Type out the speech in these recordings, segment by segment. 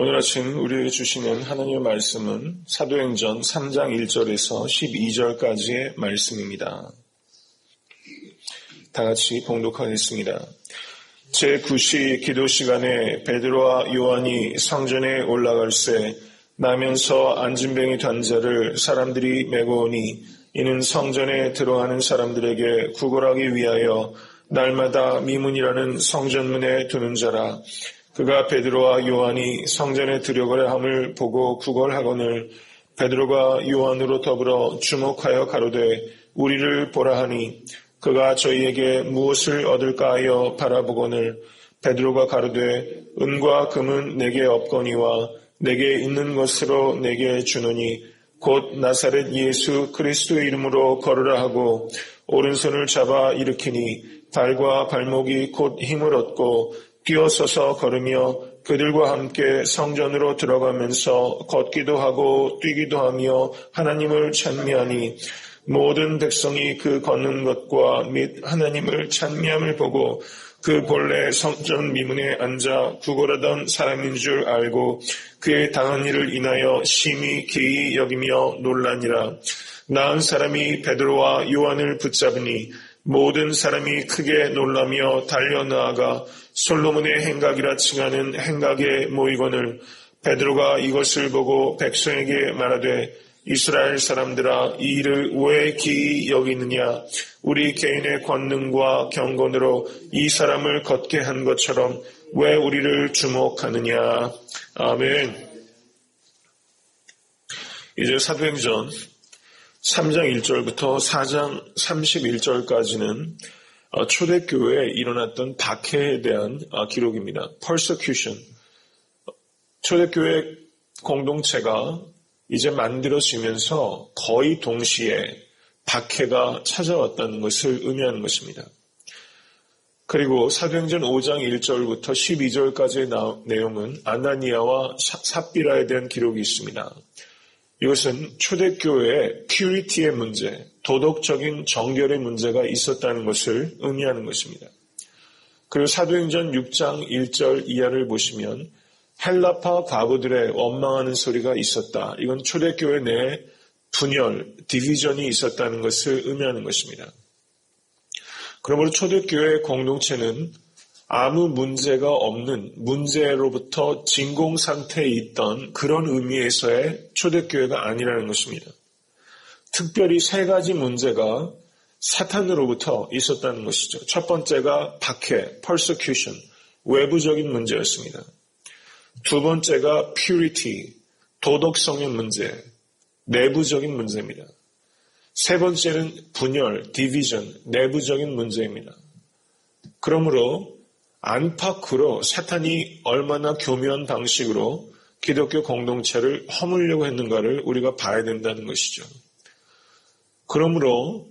오늘 아침 우리에게 주시는 하나님의 말씀은 사도행전 3장 1절에서 12절까지의 말씀입니다. 다 같이 봉독하겠습니다. 제9시 기도 시간에 베드로와 요한이 성전에 올라갈새 나면서 안진뱅이 단자를 사람들이 메고 오니 이는 성전에 들어가는 사람들에게 구걸하기 위하여 날마다 미문이라는 성전문에 두는 자라. 그가 베드로와 요한이 성전에 들어가려 함을 보고 구걸하거늘 베드로가 요한으로 더불어 주목하여 가로되 우리를 보라 하니 그가 저희에게 무엇을 얻을까 하여 바라보거늘 베드로가 가로되 은과 금은 내게 없거니와 내게 있는 것으로 내게 주노니 곧 나사렛 예수 그리스도의 이름으로 걸으라 하고 오른손을 잡아 일으키니 발과 발목이 곧 힘을 얻고 뛰어서서 걸으며 그들과 함께 성전으로 들어가면서 걷기도 하고 뛰기도 하며 하나님을 찬미하니 모든 백성이 그 걷는 것과 및 하나님을 찬미함을 보고 그 본래 성전 미문에 앉아 구걸하던 사람인 줄 알고 그의 당한 일을 인하여 심히 기이 여기며 놀라니라. 나은 사람이 베드로와 요한을 붙잡으니 모든 사람이 크게 놀라며 달려나아가 솔로몬의 행각이라 칭하는 행각에 모이거늘 베드로가 이것을 보고 백성에게 말하되 이스라엘 사람들아 이 일을 왜 기이 여기느냐 우리 개인의 권능과 경건으로 이 사람을 걷게 한 것처럼 왜 우리를 주목하느냐. 아멘. 이제 사도행전 3장 1절부터 4장 31절까지는 초대교회에 일어났던 박해에 대한 기록입니다. persecution. 초대교회 공동체가 이제 만들어지면서 거의 동시에 박해가 찾아왔다는 것을 의미하는 것입니다. 그리고 사도행전 5장 1절부터 12절까지의 내용은 아나니아와 삽비라에 대한 기록이 있습니다. 이것은 초대교회의 퓨리티의 문제, 도덕적인 정결의 문제가 있었다는 것을 의미하는 것입니다. 그리고 사도행전 6장 1절 이하를 보시면 헬라파 과부들의 원망하는 소리가 있었다. 이건 초대교회 내에 분열, 디비전이 있었다는 것을 의미하는 것입니다. 그러므로 초대교회 공동체는 아무 문제가 없는 문제로부터 진공 상태에 있던 그런 의미에서의 초대교회가 아니라는 것입니다. 특별히 세 가지 문제가 사탄으로부터 있었다는 것이죠. 첫 번째가 박해, persecution, 외부적인 문제였습니다. 두 번째가 purity, 도덕성의 문제, 내부적인 문제입니다. 세 번째는 분열, division, 내부적인 문제입니다. 그러므로 안팎으로 사탄이 얼마나 교묘한 방식으로 기독교 공동체를 허물려고 했는가를 우리가 봐야 된다는 것이죠. 그러므로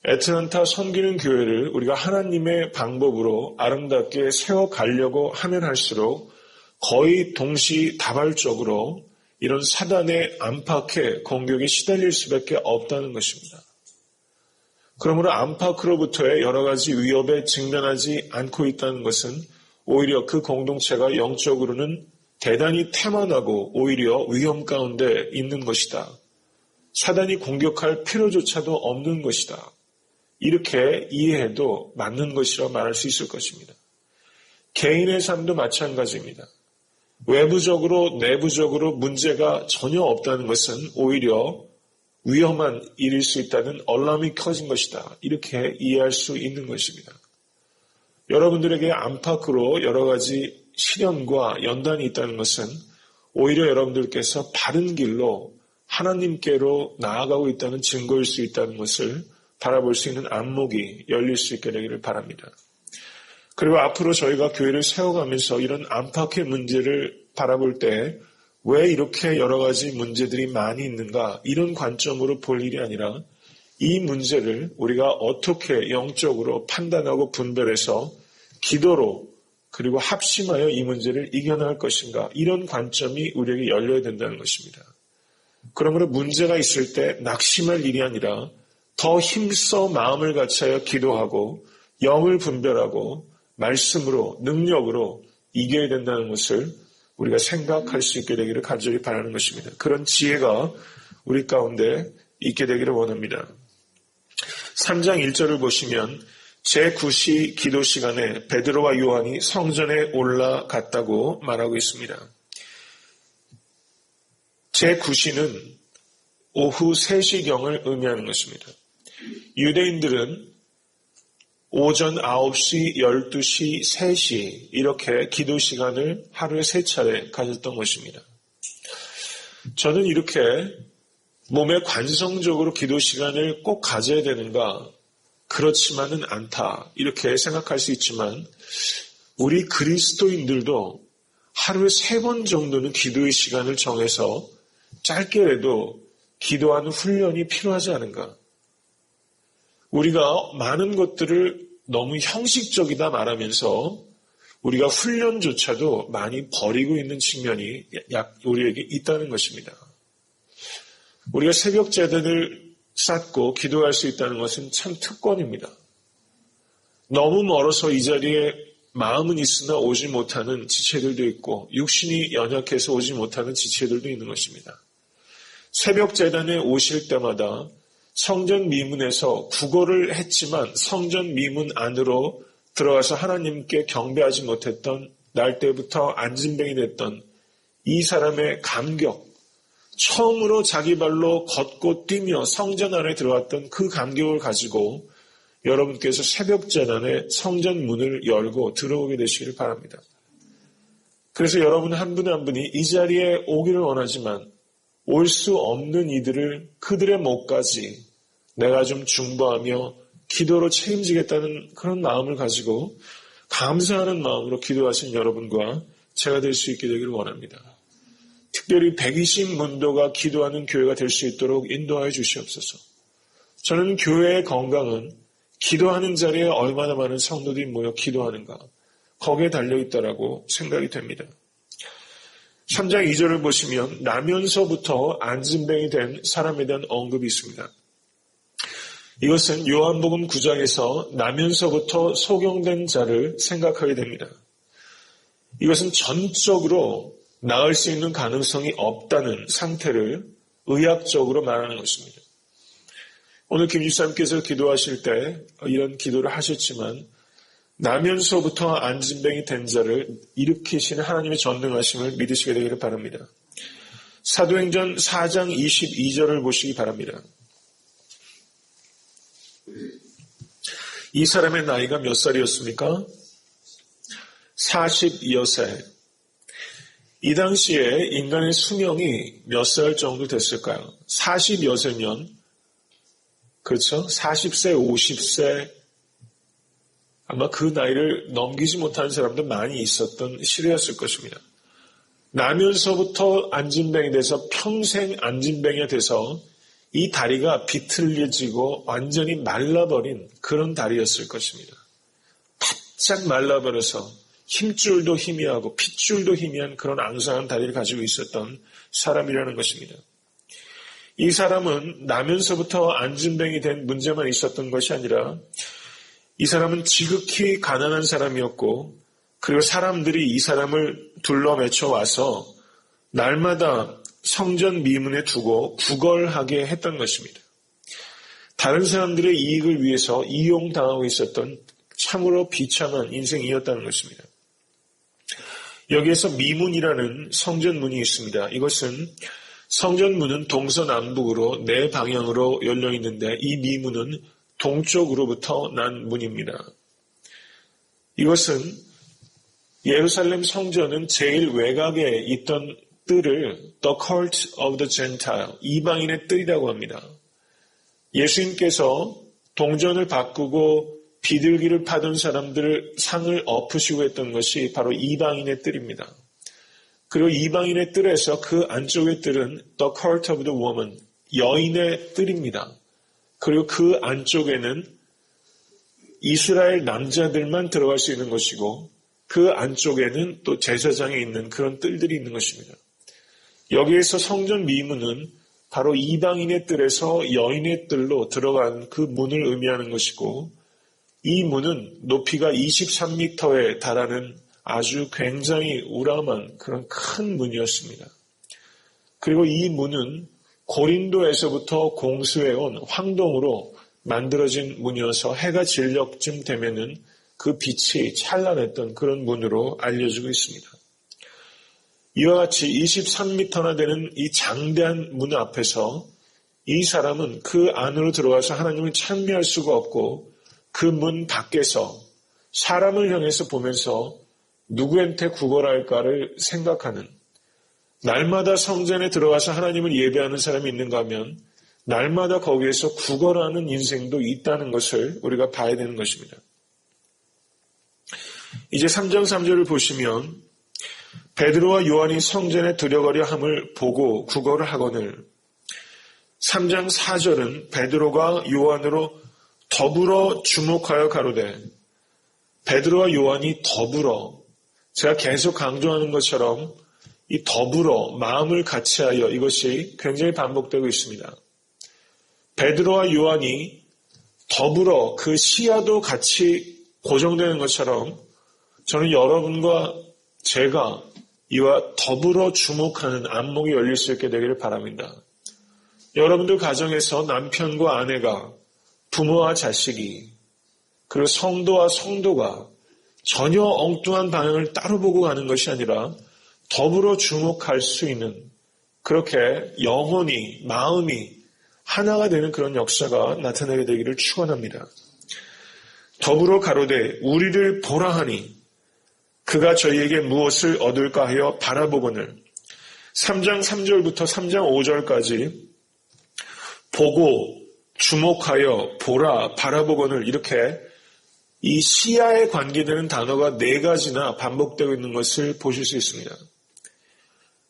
애틀랜타 섬기는 교회를 우리가 하나님의 방법으로 아름답게 세워가려고 하면 할수록 거의 동시다발적으로 이런 사단의 안팎의 공격에 시달릴 수밖에 없다는 것입니다. 그러므로 안팎으로부터의 여러 가지 위협에 직면하지 않고 있다는 것은 오히려 그 공동체가 영적으로는 대단히 태만하고 오히려 위험 가운데 있는 것이다. 사단이 공격할 필요조차도 없는 것이다. 이렇게 이해해도 맞는 것이라 말할 수 있을 것입니다. 개인의 삶도 마찬가지입니다. 외부적으로 내부적으로 문제가 전혀 없다는 것은 오히려 위험한 일일 수 있다는 얼람이 커진 것이다. 이렇게 이해할 수 있는 것입니다. 여러분들에게 안팎으로 여러 가지 시련과 연단이 있다는 것은 오히려 여러분들께서 바른 길로 하나님께로 나아가고 있다는 증거일 수 있다는 것을 바라볼 수 있는 안목이 열릴 수 있게 되기를 바랍니다. 그리고 앞으로 저희가 교회를 세워가면서 이런 안팎의 문제를 바라볼 때 왜 이렇게 여러 가지 문제들이 많이 있는가 이런 관점으로 볼 일이 아니라 이 문제를 우리가 어떻게 영적으로 판단하고 분별해서 기도로 그리고 합심하여 이 문제를 이겨나갈 것인가 이런 관점이 우리에게 열려야 된다는 것입니다. 그러므로 문제가 있을 때 낙심할 일이 아니라 더 힘써 마음을 같이하여 기도하고 영을 분별하고 말씀으로 능력으로 이겨야 된다는 것을 우리가 생각할 수 있게 되기를 간절히 바라는 것입니다. 그런 지혜가 우리 가운데 있게 되기를 원합니다. 3장 1절을 보시면 제9시 기도 시간에 베드로와 요한이 성전에 올라갔다고 말하고 있습니다. 제9시는 오후 3시경을 의미하는 것입니다. 유대인들은 오전 9시, 12시, 3시 이렇게 기도 시간을 하루에 3차례 가졌던 것입니다. 저는 이렇게 몸에 관성적으로 기도 시간을 꼭 가져야 되는가? 그렇지만은 않다. 이렇게 생각할 수 있지만 우리 그리스도인들도 하루에 3번 정도는 기도의 시간을 정해서 짧게라도 기도하는 훈련이 필요하지 않은가? 우리가 많은 것들을 너무 형식적이다 말하면서 우리가 훈련조차도 많이 버리고 있는 측면이 우리에게 있다는 것입니다. 우리가 새벽 제단을 쌓고 기도할 수 있다는 것은 참 특권입니다. 너무 멀어서 이 자리에 마음은 있으나 오지 못하는 지체들도 있고 육신이 연약해서 오지 못하는 지체들도 있는 것입니다. 새벽 제단에 오실 때마다 성전 미문에서 구걸을 했지만 성전 미문 안으로 들어가서 하나님께 경배하지 못했던 날 때부터 안진뱅이 됐던 이 사람의 감격, 처음으로 자기 발로 걷고 뛰며 성전 안에 들어왔던 그 감격을 가지고 여러분께서 새벽 제단에 성전 문을 열고 들어오게 되시기를 바랍니다. 그래서 여러분 한 분 한 분이 이 자리에 오기를 원하지만 올 수 없는 이들을 그들의 목까지 내가 좀 중보하며 기도로 책임지겠다는 그런 마음을 가지고 감사하는 마음으로 기도하신 여러분과 제가 될 수 있게 되기를 원합니다. 특별히 120문도가 기도하는 교회가 될 수 있도록 인도하여 주시옵소서. 저는 교회의 건강은 기도하는 자리에 얼마나 많은 성도들이 모여 기도하는가 거기에 달려있다라고 생각이 됩니다. 3장 2절을 보시면 나면서부터 안진뱅이 된 사람에 대한 언급이 있습니다. 이것은 요한복음 9장에서 나면서부터 소경된 자를 생각하게 됩니다. 이것은 전적으로 나을 수 있는 가능성이 없다는 상태를 의학적으로 말하는 것입니다. 오늘 김 집사님께서 기도하실 때 이런 기도를 하셨지만 나면서부터 안진뱅이 된 자를 일으키시는 하나님의 전능하심을 믿으시게 되기를 바랍니다. 사도행전 4장 22절을 보시기 바랍니다. 이 사람의 나이가 몇 살이었습니까? 40여세. 이 당시에 인간의 수명이 몇 살 정도 됐을까요? 40여세면 그렇죠? 40세, 50세 아마 그 나이를 넘기지 못하는 사람도 많이 있었던 시대였을 것입니다. 나면서부터 안진뱅이 돼서 평생 안진뱅이가 돼서 이 다리가 비틀려지고 완전히 말라버린 그런 다리였을 것입니다. 바짝 말라버려서 힘줄도 희미하고 핏줄도 희미한 그런 앙상한 다리를 가지고 있었던 사람이라는 것입니다. 이 사람은 나면서부터 안진뱅이 된 문제만 있었던 것이 아니라 이 사람은 지극히 가난한 사람이었고 그리고 사람들이 이 사람을 둘러매쳐 와서 날마다 성전 미문에 두고 구걸하게 했던 것입니다. 다른 사람들의 이익을 위해서 이용당하고 있었던 참으로 비참한 인생이었다는 것입니다. 여기에서 미문이라는 성전문이 있습니다. 이것은 성전문은 동서남북으로 네 방향으로 열려 있는데 이 미문은 동쪽으로부터 난 문입니다. 이것은 예루살렘 성전은 제일 외곽에 있던 뜰을 The Court of the Gentile, 이방인의 뜰이라고 합니다. 예수님께서 동전을 바꾸고 비둘기를 파던 사람들을 상을 엎으시고 했던 것이 바로 이방인의 뜰입니다. 그리고 이방인의 뜰에서 그 안쪽의 뜰은 The Court of the Woman, 여인의 뜰입니다. 그리고 그 안쪽에는 이스라엘 남자들만 들어갈 수 있는 것이고 그 안쪽에는 또 제사장에 있는 그런 뜰들이 있는 것입니다. 여기에서 성전 미문은 바로 이방인의 뜰에서 여인의 뜰로 들어간 그 문을 의미하는 것이고 이 문은 높이가 23m에 달하는 아주 굉장히 우람한 그런 큰 문이었습니다. 그리고 이 문은 고린도에서부터 공수해온 황동으로 만들어진 문이어서 해가 질 적쯤 되면은 그 빛이 찬란했던 그런 문으로 알려지고 있습니다. 이와 같이 23m나 되는 이 장대한 문 앞에서 이 사람은 그 안으로 들어가서 하나님을 찬미할 수가 없고 그 문 밖에서 사람을 향해서 보면서 누구한테 구걸할까를 생각하는, 날마다 성전에 들어가서 하나님을 예배하는 사람이 있는가 하면 날마다 거기에서 구걸하는 인생도 있다는 것을 우리가 봐야 되는 것입니다. 이제 3장 3절을 보시면 베드로와 요한이 성전에 들어가려 함을 보고 구걸을 하거늘, 3장 4절은 베드로가 요한으로 더불어 주목하여 가로되, 베드로와 요한이 더불어, 제가 계속 강조하는 것처럼 이 더불어 마음을 같이하여, 이것이 굉장히 반복되고 있습니다. 베드로와 요한이 더불어 그 시야도 같이 고정되는 것처럼 저는 여러분과 제가 이와 더불어 주목하는 안목이 열릴 수 있게 되기를 바랍니다. 여러분들 가정에서 남편과 아내가, 부모와 자식이, 그리고 성도와 성도가 전혀 엉뚱한 방향을 따로 보고 가는 것이 아니라 더불어 주목할 수 있는, 그렇게 영혼이, 마음이 하나가 되는 그런 역사가 나타나게 되기를 축원합니다. 더불어 가로되 우리를 보라 하니 그가 저희에게 무엇을 얻을까 하여 바라보거늘, 3장 3절부터 3장 5절까지 보고, 주목하여, 보라, 바라보거늘, 이렇게 이 시야에 관계되는 단어가 4가지나 반복되고 있는 것을 보실 수 있습니다.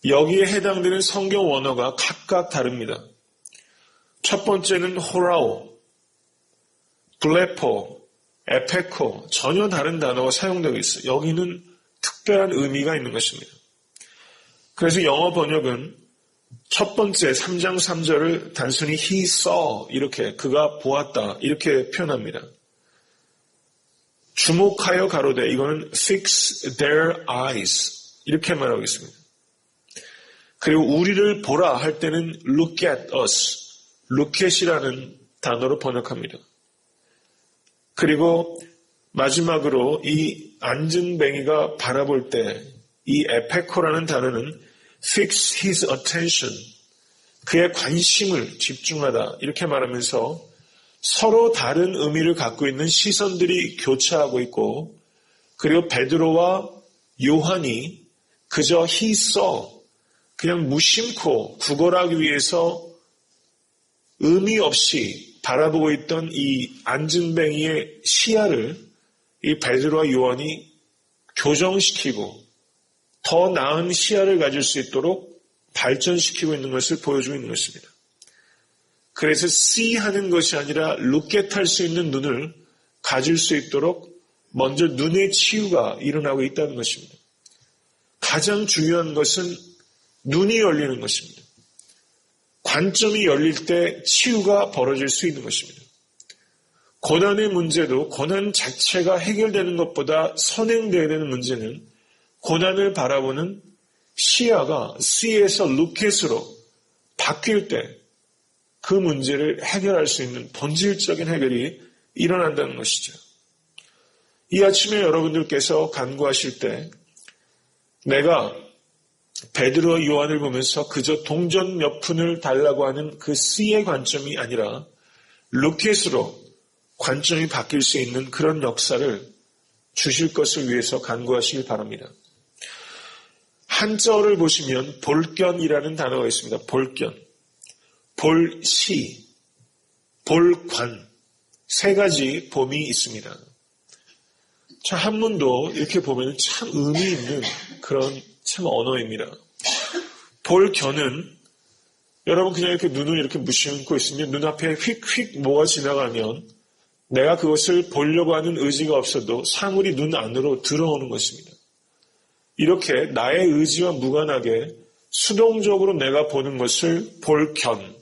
여기에 해당되는 성경 원어가 각각 다릅니다. 첫 번째는 호라오, 블레포, 에페코, 전혀 다른 단어가 사용되고 있어요. 여기는 특별한 의미가 있는 것입니다. 그래서 영어 번역은 첫 번째 3장 3절을 단순히 he saw, 이렇게 그가 보았다, 이렇게 표현합니다. 주목하여 가로되, 이거는 fix their eyes, 이렇게 말하고 있습니다. 그리고 우리를 보라 할 때는 look at us, look at이라는 단어로 번역합니다. 그리고 마지막으로 이 안진뱅이가 바라볼 때 이 에페코라는 단어는 fix his attention, 그의 관심을 집중하다, 이렇게 말하면서 서로 다른 의미를 갖고 있는 시선들이 교차하고 있고, 그리고 베드로와 요한이 그저 he saw, 그냥 무심코 구걸하기 위해서 의미 없이 바라보고 있던 이 안진뱅이의 시야를 이 베드로와 요한이 교정시키고 더 나은 시야를 가질 수 있도록 발전시키고 있는 것을 보여주고 있는 것입니다. 그래서 see 하는 것이 아니라 look at 할 수 있는 눈을 가질 수 있도록 먼저 눈의 치유가 일어나고 있다는 것입니다. 가장 중요한 것은 눈이 열리는 것입니다. 관점이 열릴 때 치유가 벌어질 수 있는 것입니다. 고난의 문제도 고난 자체가 해결되는 것보다 선행되어야 되는 문제는 고난을 바라보는 시야가 C에서 루켓으로 바뀔 때 그 문제를 해결할 수 있는 본질적인 해결이 일어난다는 것이죠. 이 아침에 여러분들께서 간구하실 때 내가 베드로와 요한을 보면서 그저 동전 몇 푼을 달라고 하는 그 C의 관점이 아니라 루켓으로 관점이 바뀔 수 있는 그런 역사를 주실 것을 위해서 간구하시길 바랍니다. 한자어를 보시면 볼견이라는 단어가 있습니다. 볼견, 볼시, 볼관, 3가지 봄이 있습니다. 자, 한문도 이렇게 보면 참 의미 있는 그런 참 언어입니다. 볼견은 여러분 그냥 이렇게 눈을 이렇게 무심코 있으면 눈앞에 휙휙 뭐가 지나가면 내가 그것을 보려고 하는 의지가 없어도 사물이 눈 안으로 들어오는 것입니다. 이렇게 나의 의지와 무관하게 수동적으로 내가 보는 것을 볼견입니다.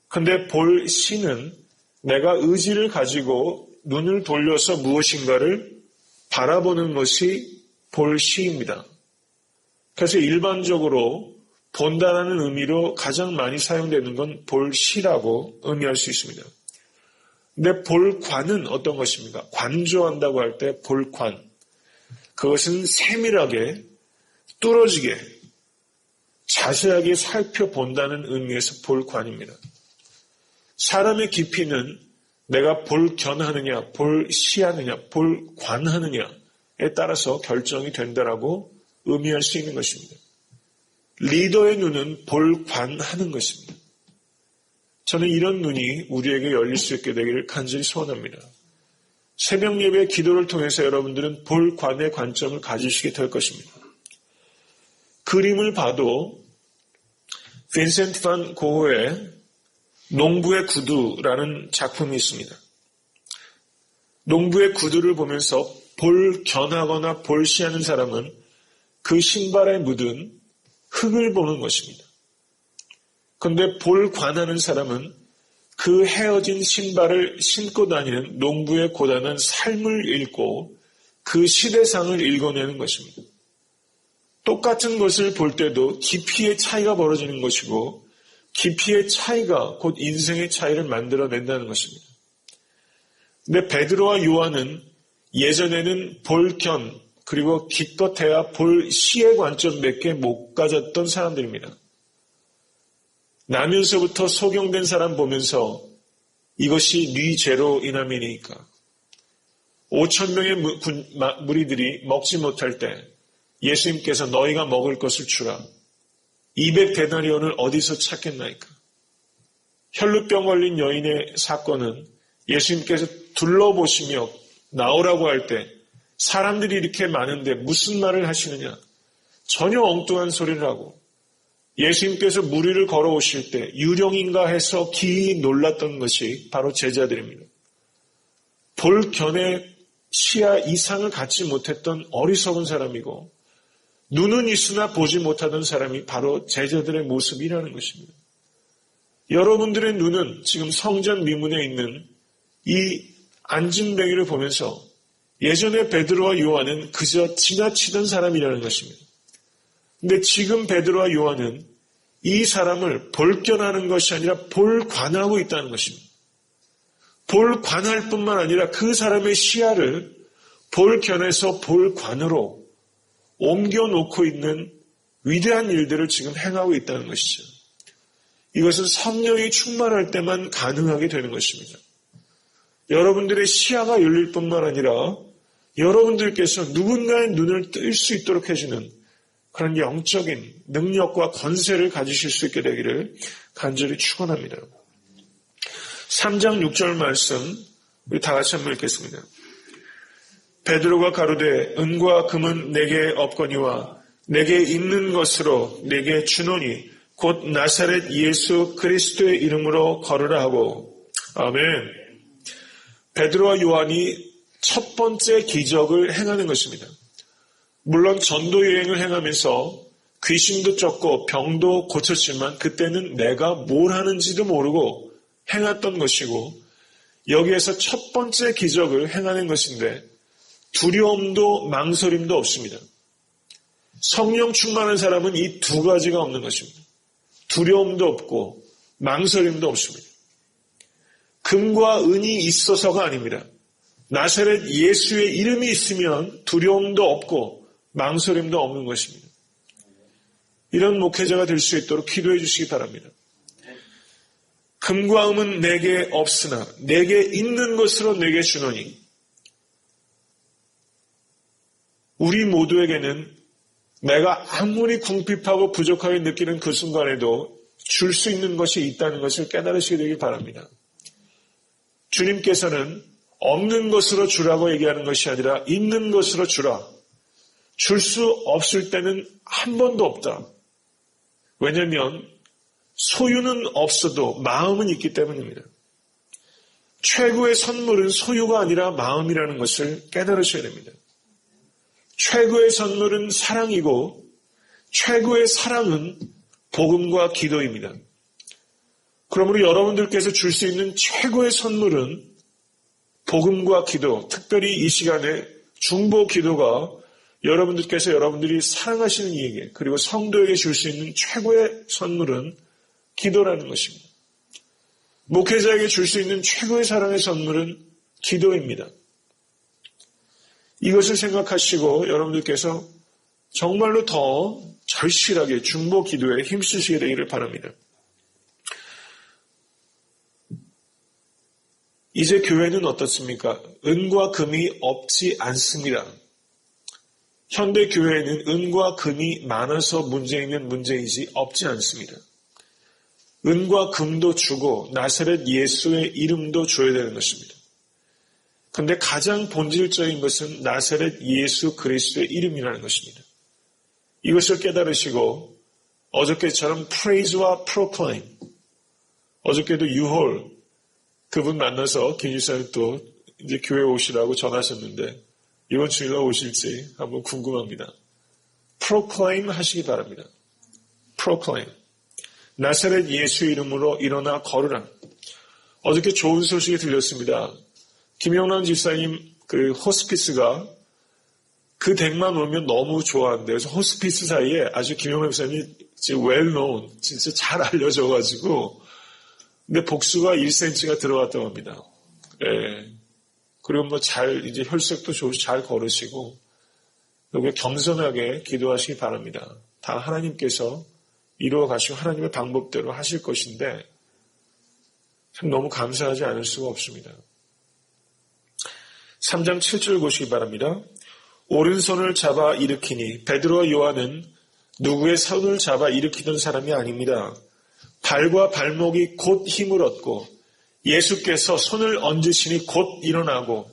그런데 볼시는 내가 의지를 가지고 눈을 돌려서 무엇인가를 바라보는 것이 볼시입니다. 그래서 일반적으로 본다라는 의미로 가장 많이 사용되는 건 볼시라고 의미할 수 있습니다. 근데 볼관은 어떤 것입니까? 관조한다고 할 때 볼관. 그것은 세밀하게, 뚫어지게, 자세하게 살펴본다는 의미에서 볼관입니다. 사람의 깊이는 내가 볼견하느냐, 볼시하느냐, 볼관하느냐에 따라서 결정이 된다라고 의미할 수 있는 것입니다. 리더의 눈은 볼관하는 것입니다. 저는 이런 눈이 우리에게 열릴 수 있게 되기를 간절히 소원합니다. 새벽 예배 기도를 통해서 여러분들은 볼관의 관점을 가지시게 될 것입니다. 그림을 봐도 빈센트 반 고흐의 농부의 구두라는 작품이 있습니다. 농부의 구두를 보면서 볼견하거나 볼시하는 사람은 그 신발에 묻은 흙을 보는 것입니다. 그런데 볼관하는 사람은 그 헤어진 신발을 신고 다니는 농부의 고단한 삶을 읽고 그 시대상을 읽어내는 것입니다. 똑같은 것을 볼 때도 깊이의 차이가 벌어지는 것이고 깊이의 차이가 곧 인생의 차이를 만들어낸다는 것입니다. 근데 베드로와 요한은 예전에는 볼견 그리고 기껏해야 볼시의 관점밖에 못 가졌던 사람들입니다. 나면서부터 소경된 사람 보면서 이것이 네 죄로 인함이니까 5,000명의 무리들이 먹지 못할 때 예수님께서 너희가 먹을 것을 주라. 200데나리온을 어디서 찾겠나이까. 혈루병 걸린 여인의 사건은 예수님께서 둘러보시며 나오라고 할 때 사람들이 이렇게 많은데 무슨 말을 하시느냐. 전혀 엉뚱한 소리를 하고 예수님께서 무리를 걸어오실 때 유령인가 해서 기이 놀랐던 것이 바로 제자들입니다. 볼견의 시야 이상을 갖지 못했던 어리석은 사람이고 눈은 있으나 보지 못하던 사람이 바로 제자들의 모습이라는 것입니다. 여러분들의 눈은 지금 성전 미문에 있는 이 안진뱅이를 보면서 예전에 베드로와 요한은 그저 지나치던 사람이라는 것입니다. 근데 지금 베드로와 요한은 이 사람을 볼견하는 것이 아니라 볼관하고 있다는 것입니다. 볼관할 뿐만 아니라 그 사람의 시야를 볼견에서 볼관으로 옮겨놓고 있는 위대한 일들을 지금 행하고 있다는 것이죠. 이것은 성령이 충만할 때만 가능하게 되는 것입니다. 여러분들의 시야가 열릴 뿐만 아니라 여러분들께서 누군가의 눈을 뜰 수 있도록 해주는 그런 영적인 능력과 권세를 가지실 수 있게 되기를 간절히 축원합니다. 3장 6절 말씀 우리 다 같이 한번 읽겠습니다. 베드로가 가로되 은과 금은 내게 없거니와 내게 있는 것으로 내게 주노니 곧 나사렛 예수 그리스도의 이름으로 걸으라 하고 아멘. 베드로와 요한이 첫 번째 기적을 행하는 것입니다. 물론 전도 여행을 행하면서 귀신도 쫓고 병도 고쳤지만 그때는 내가 뭘 하는지도 모르고 행했던 것이고 여기에서 첫 번째 기적을 행하는 것인데 두려움도 망설임도 없습니다. 성령 충만한 사람은 이 두 가지가 없는 것입니다. 두려움도 없고 망설임도 없습니다. 금과 은이 있어서가 아닙니다. 나사렛 예수의 이름이 있으면 두려움도 없고 망설임도 없는 것입니다. 이런 목회자가 될 수 있도록 기도해 주시기 바랍니다. 금과 은은 내게 없으나 내게 있는 것으로 내게 주노니 우리 모두에게는 내가 아무리 궁핍하고 부족하게 느끼는 그 순간에도 줄 수 있는 것이 있다는 것을 깨달으시게 되길 바랍니다. 주님께서는 없는 것으로 주라고 얘기하는 것이 아니라 있는 것으로 주라. 줄 수 없을 때는 한 번도 없다. 왜냐하면 소유는 없어도 마음은 있기 때문입니다. 최고의 선물은 소유가 아니라 마음이라는 것을 깨달으셔야 됩니다. 최고의 선물은 사랑이고 최고의 사랑은 복음과 기도입니다. 그러므로 여러분들께서 줄 수 있는 최고의 선물은 복음과 기도, 특별히 이 시간에 중보 기도가 여러분들께서 여러분들이 사랑하시는 이에게 그리고 성도에게 줄 수 있는 최고의 선물은 기도라는 것입니다. 목회자에게 줄 수 있는 최고의 사랑의 선물은 기도입니다. 이것을 생각하시고 여러분들께서 정말로 더 절실하게 중보 기도에 힘쓰시게 되기를 바랍니다. 이제 교회는 어떻습니까? 은과 금이 없지 않습니다. 현대 교회에는 은과 금이 많아서 문제이면 문제이지 없지 않습니다. 은과 금도 주고 나사렛 예수의 이름도 줘야 되는 것입니다. 그런데 가장 본질적인 것은 나사렛 예수 그리스도의 이름이라는 것입니다. 이것을 깨달으시고 어저께처럼 praise와 proclaim, 어저께도 유홀 그분 만나서 김유사님 또 이제 교회 오시라고 전하셨는데 이번 주일날 오실지 한번 궁금합니다. proclaim 하시기 바랍니다. proclaim. 나사렛 예수 이름으로 일어나 걸으라. 어저께 좋은 소식이 들렸습니다. 김영란 집사님 그 호스피스가 그 댁만 오면 너무 좋아한대요. 그래서 호스피스 사이에 아주 김영란 집사님이 well known, 진짜 잘 알려져가지고 근데 복수가 1cm가 들어갔다고 합니다. 예. 그리고 뭐 이제 혈색도 좋으시 잘 걸으시고, 여기 겸손하게 기도하시기 바랍니다. 다 하나님께서 이루어 가시고 하나님의 방법대로 하실 것인데, 참 너무 감사하지 않을 수가 없습니다. 3장 7절 보시기 바랍니다. 오른손을 잡아 일으키니, 베드로와 요한은 누구의 손을 잡아 일으키던 사람이 아닙니다. 발과 발목이 곧 힘을 얻고 예수께서 손을 얹으시니 곧 일어나고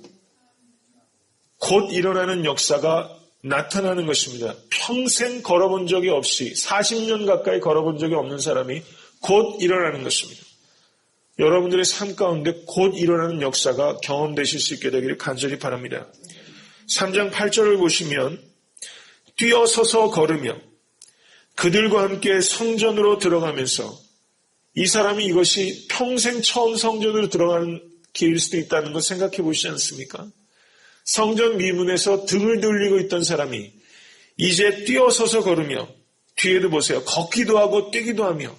곧 일어나는 역사가 나타나는 것입니다. 평생 걸어본 적이 없이 40년 가까이 걸어본 적이 없는 사람이 곧 일어나는 것입니다. 여러분들의 삶 가운데 곧 일어나는 역사가 경험되실 수 있게 되기를 간절히 바랍니다. 3장 8절을 보시면 뛰어서서 걸으며 그들과 함께 성전으로 들어가면서 이 사람이 이것이 평생 처음 성전으로 들어가는 길일 수도 있다는 걸 생각해 보시지 않습니까? 성전 미문에서 등을 돌리고 있던 사람이 이제 뛰어서서 걸으며 뒤에도 보세요. 걷기도 하고 뛰기도 하며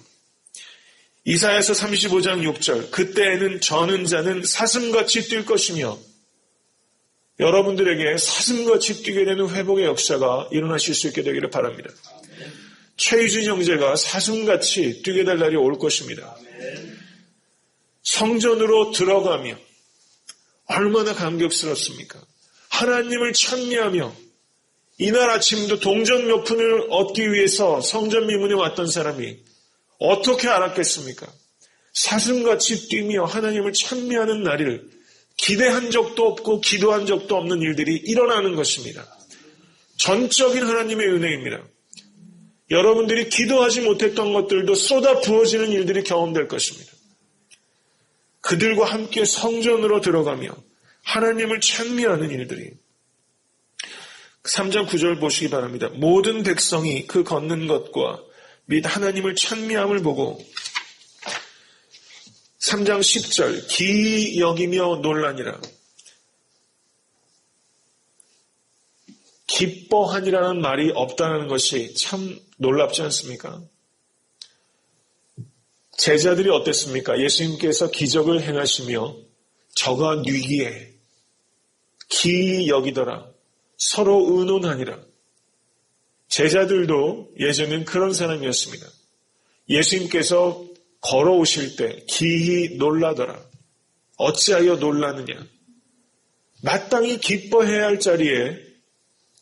이사야서 35장 6절 그때에는 저는 자는 사슴같이 뛸 것이며 여러분들에게 사슴같이 뛰게 되는 회복의 역사가 일어나실 수 있게 되기를 바랍니다. 최유진 형제가 사슴같이 뛰게 될 날이 올 것입니다. 성전으로 들어가며 얼마나 감격스럽습니까? 하나님을 찬미하며 이날 아침도 동전 몇 푼을 얻기 위해서 성전 미문에 왔던 사람이 어떻게 알았겠습니까? 사슴같이 뛰며 하나님을 찬미하는 날을 기대한 적도 없고 기도한 적도 없는 일들이 일어나는 것입니다. 전적인 하나님의 은혜입니다. 여러분들이 기도하지 못했던 것들도 쏟아 부어지는 일들이 경험될 것입니다. 그들과 함께 성전으로 들어가며 하나님을 찬미하는 일들이 3장 9절 보시기 바랍니다. 모든 백성이 그 걷는 것과 및 하나님을 찬미함을 보고 3장 10절 기이 여기며 놀라니라. 기뻐하니라는 말이 없다는 것이 참 놀랍지 않습니까? 제자들이 어땠습니까? 예수님께서 기적을 행하시며 저가 뉘기에 기이 여기더라. 서로 의논하니라. 제자들도 예전엔 그런 사람이었습니다. 예수님께서 걸어오실 때 기이 놀라더라. 어찌하여 놀라느냐. 마땅히 기뻐해야 할 자리에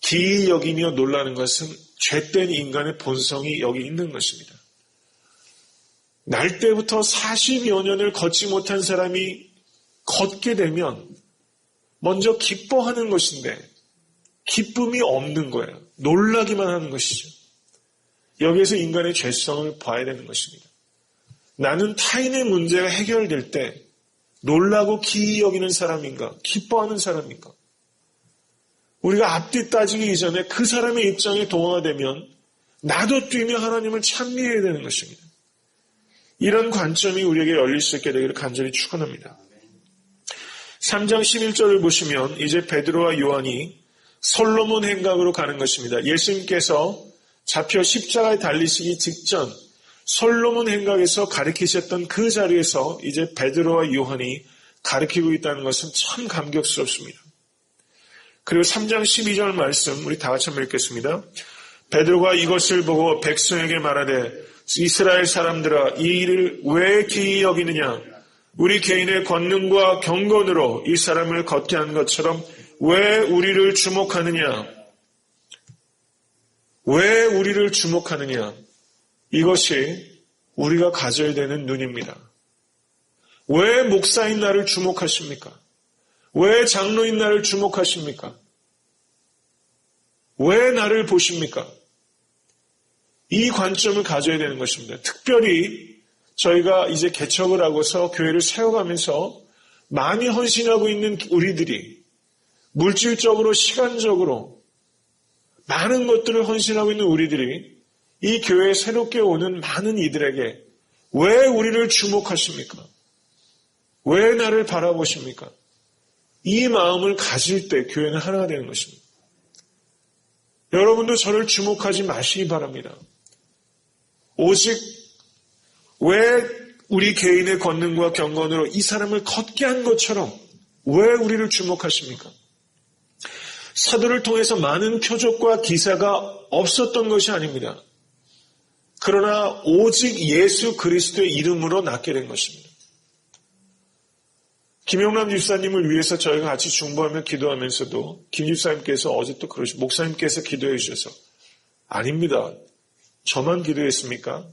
기이 여기며 놀라는 것은 죄된 인간의 본성이 여기 있는 것입니다. 날 때부터 40여 년을 걷지 못한 사람이 걷게 되면 먼저 기뻐하는 것인데 기쁨이 없는 거예요. 놀라기만 하는 것이죠. 여기에서 인간의 죄성을 봐야 되는 것입니다. 나는 타인의 문제가 해결될 때 놀라고 기이 여기는 사람인가? 기뻐하는 사람인가? 우리가 앞뒤 따지기 이전에 그 사람의 입장에 동화가 되면 나도 뛰며 하나님을 찬미해야 되는 것입니다. 이런 관점이 우리에게 열릴 수 있게 되기를 간절히 축원합니다. 3장 11절을 보시면 이제 베드로와 요한이 솔로몬 행각으로 가는 것입니다. 예수님께서 잡혀 십자가에 달리시기 직전 솔로몬 행각에서 가르치셨던 그 자리에서 이제 베드로와 요한이 가르치고 있다는 것은 참 감격스럽습니다. 그리고 3장 12절 말씀 우리 다 같이 한번 읽겠습니다. 베드로가 이것을 보고 백성에게 말하되 이스라엘 사람들아 이 일을 왜 기이 여기느냐 우리 개인의 권능과 경건으로 이 사람을 걷게 한 것처럼 왜 우리를 주목하느냐 왜 우리를 주목하느냐 이것이 우리가 가져야 되는 눈입니다. 왜 목사인 나를 주목하십니까? 왜 장로인 나를 주목하십니까? 왜 나를 보십니까? 이 관점을 가져야 되는 것입니다. 특별히 저희가 이제 개척을 하고서 교회를 세워가면서 많이 헌신하고 있는 우리들이 물질적으로 시간적으로 많은 것들을 헌신하고 있는 우리들이 이 교회에 새롭게 오는 많은 이들에게 왜 우리를 주목하십니까? 왜 나를 바라보십니까? 이 마음을 가질 때 교회는 하나가 되는 것입니다. 여러분도 저를 주목하지 마시기 바랍니다. 오직 왜 우리 개인의 권능과 경건으로 이 사람을 걷게 한 것처럼 왜 우리를 주목하십니까? 사도를 통해서 많은 표적과 기사가 없었던 것이 아닙니다. 그러나 오직 예수 그리스도의 이름으로 낫게 된 것입니다. 김용남 집사님을 위해서 저희가 같이 중보하며 기도하면서도 김 집사님께서 어제 또 그러시고 목사님께서 기도해 주셔서 아닙니다. 저만 기도했습니까?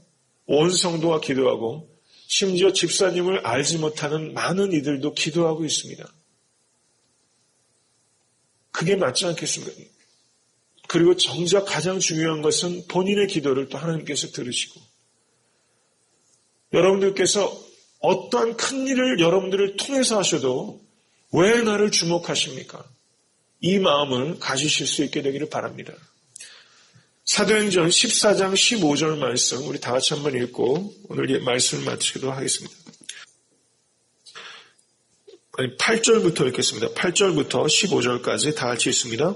온 성도가 기도하고 심지어 집사님을 알지 못하는 많은 이들도 기도하고 있습니다. 그게 맞지 않겠습니까? 그리고 정작 가장 중요한 것은 본인의 기도를 또 하나님께서 들으시고 여러분들께서 어떠한 큰 일을 여러분들을 통해서 하셔도 왜 나를 주목하십니까? 이 마음을 가지실 수 있게 되기를 바랍니다. 사도행전 14장 15절 말씀 우리 다 같이 한번 읽고 오늘 말씀을 마치도록 하겠습니다. 8절부터 읽겠습니다. 8절부터 15절까지 다 같이 읽습니다.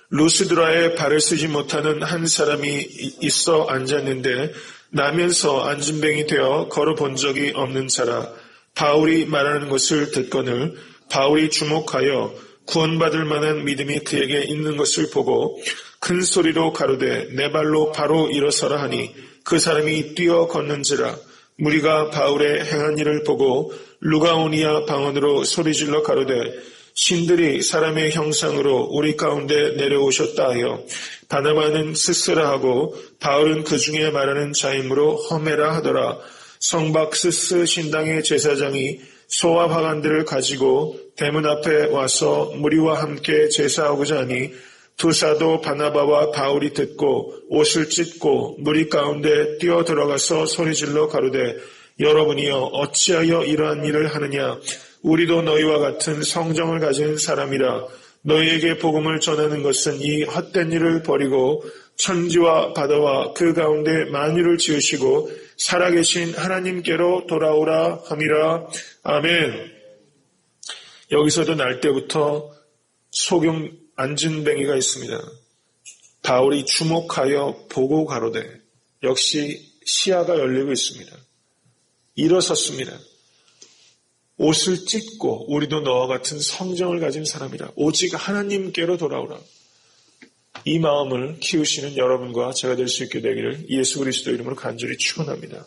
루스드라에 발을 쓰지 못하는 한 사람이 있어 앉았는데 나면서 앉은뱅이 되어 걸어본 적이 없는 자라 바울이 말하는 것을 듣거늘 바울이 주목하여 구원받을 만한 믿음이 그에게 있는 것을 보고 큰 소리로 가로되 내 발로 바로 일어서라 하니 그 사람이 뛰어 걷는지라 무리가 바울의 행한 일을 보고 루가오니아 방언으로 소리질러 가로되 신들이 사람의 형상으로 우리 가운데 내려오셨다 하여 바나바는 스스라 하고 바울은 그 중에 말하는 자이므로 험해라 하더라. 성박스스 신당의 제사장이 소와 화관들을 가지고 대문 앞에 와서 무리와 함께 제사하고자 하니 두 사도 바나바와 바울이 듣고 옷을 찢고 무리 가운데 뛰어 들어가서 소리질러 가로되 여러분이여 어찌하여 이러한 일을 하느냐 우리도 너희와 같은 성정을 가진 사람이라 너희에게 복음을 전하는 것은 이 헛된 일을 버리고 천지와 바다와 그 가운데 만유를 지으시고 살아계신 하나님께로 돌아오라 함이라. 아멘. 여기서도 날 때부터 소경 앉은뱅이가 있습니다. 바울이 주목하여 보고 가로되 역시 시야가 열리고 있습니다. 일어섰습니다. 옷을 찢고 우리도 너와 같은 성정을 가진 사람이라 오직 하나님께로 돌아오라. 이 마음을 키우시는 여러분과 제가 될 수 있게 되기를 예수 그리스도 이름으로 간절히 축원합니다.